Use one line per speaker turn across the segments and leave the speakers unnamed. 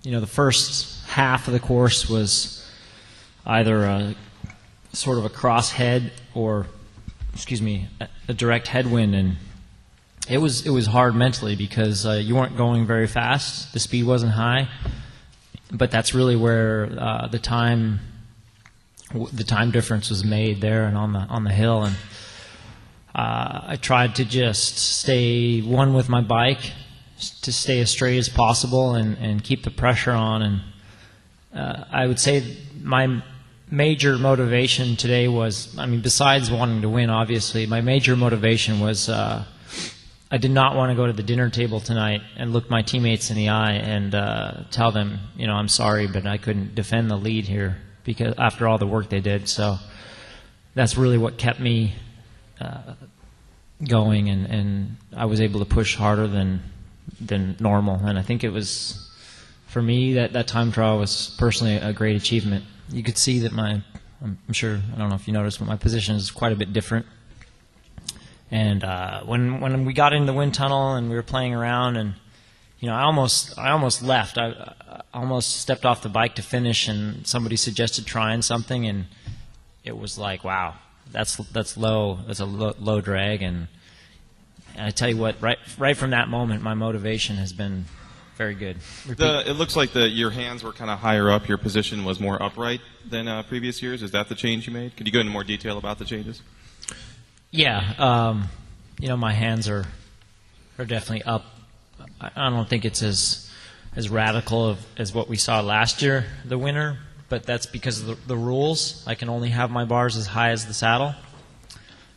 the first half of the course was either a sort of a cross head or, a direct headwind, and it was hard mentally because you weren't going very fast. The speed wasn't high, but that's really where the time difference was made there and on the hill. And I tried to just stay one with my bike, to stay as straight as possible and keep the pressure on. And I would say my major motivation today was, besides wanting to win, obviously, my major motivation was I did not want to go to the dinner table tonight and look my teammates in the eye and tell them, I'm sorry, but I couldn't defend the lead here because after all the work they did. So that's really what kept me going, and I was able to push harder than normal. And I think it was, for me, that time trial was personally a great achievement. You could see that I'm sure, I don't know if you noticed, but my position is quite a bit different. And when we got into the wind tunnel and we were playing around, and I almost left. I almost stepped off the bike to finish, and somebody suggested trying something, and it was like, wow, that's low. That's a low drag. And I tell you what, right from that moment, my motivation has been very good.
It looks like your hands were kind of higher up. Your position was more upright than previous years. Is that the change you made? Could you go into more detail about the changes?
Yeah, my hands are definitely up. I don't think it's as radical as what we saw last year, the winter, but that's because of the rules. I can only have my bars as high as the saddle.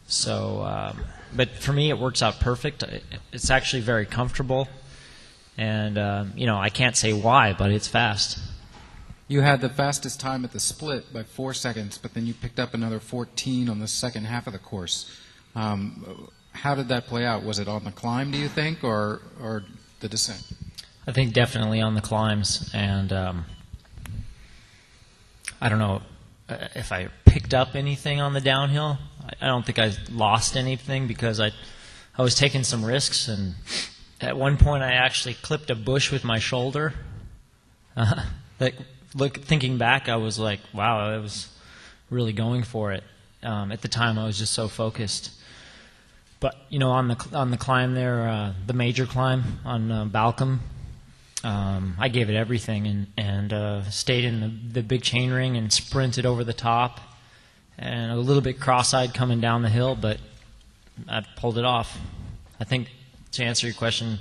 So, but for me, it works out perfect. It's actually very comfortable, and I can't say why, but it's fast.
You had the fastest time at the split by 4 seconds, but then you picked up another 14 on the second half of the course. How did that play out? Was it on the climb, do you think, or the descent?
I think definitely on the climbs, and I don't know if I picked up anything on the downhill. I don't think I lost anything because I was taking some risks, and at one point I actually clipped a bush with my shoulder. Thinking back, I was like, wow, I was really going for it. At the time, I was just so focused. But on the climb there, the major climb on Balcombe, I gave it everything and stayed in the big chain ring and sprinted over the top, and a little bit cross-eyed coming down the hill, but I pulled it off. I think to answer your question,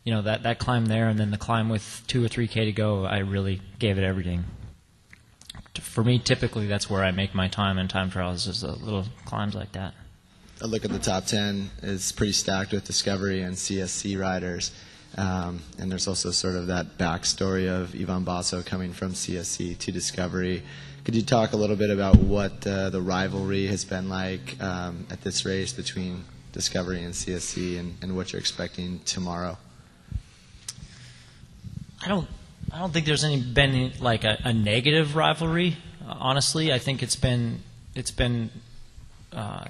that climb there and then the climb with 2 or 3K to go, I really gave it everything. For me, typically, that's where I make my time in time trials, is the little climbs like that.
A look at the top 10 is pretty stacked with Discovery and CSC riders. And there's also sort of that backstory of Ivan Basso coming from CSC to Discovery. Could you talk a little bit about what the rivalry has been like at this race between Discovery and CSC and what you're expecting tomorrow?
I don't think there's been like a negative rivalry. Honestly, I think it's been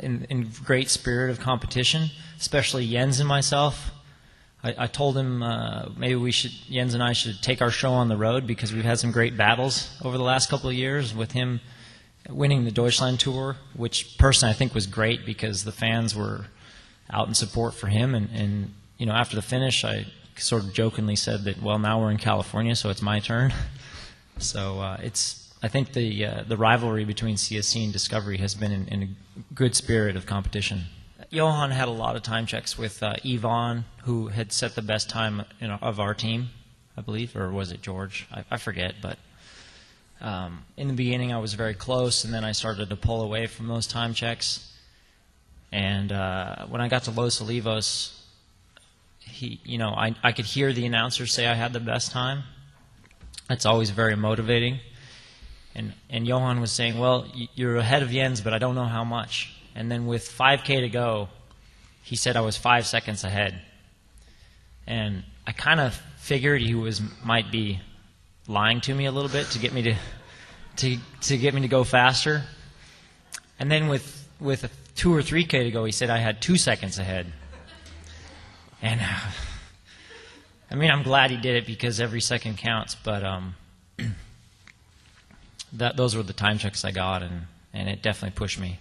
in great spirit of competition, especially Jens and myself. I told him maybe Jens and I should take our show on the road because we've had some great battles over the last couple of years, with him winning the Deutschland Tour, which personally I think was great because the fans were out in support for him. And after the finish, I sort of jokingly said that, well, now we're in California, so it's my turn. So I think the rivalry between CSC and Discovery has been in a good spirit of competition. Johan had a lot of time checks with Ivan, who had set the best time of our team, I believe, or was it George? I forget, but in the beginning I was very close, and then I started to pull away from those time checks. And when I got to Los Olivos, I could hear the announcers say I had the best time. That's always very motivating. And Johan was saying, well, you're ahead of Jens, but I don't know how much. And then with 5K to go, he said I was 5 seconds ahead. And I kind of figured he might be lying to me a little bit to get me to go faster. And then with a 2 or 3K to go, he said I had 2 seconds ahead. And I mean, I'm glad he did it because every second counts, but those were the time checks I got, and it definitely pushed me.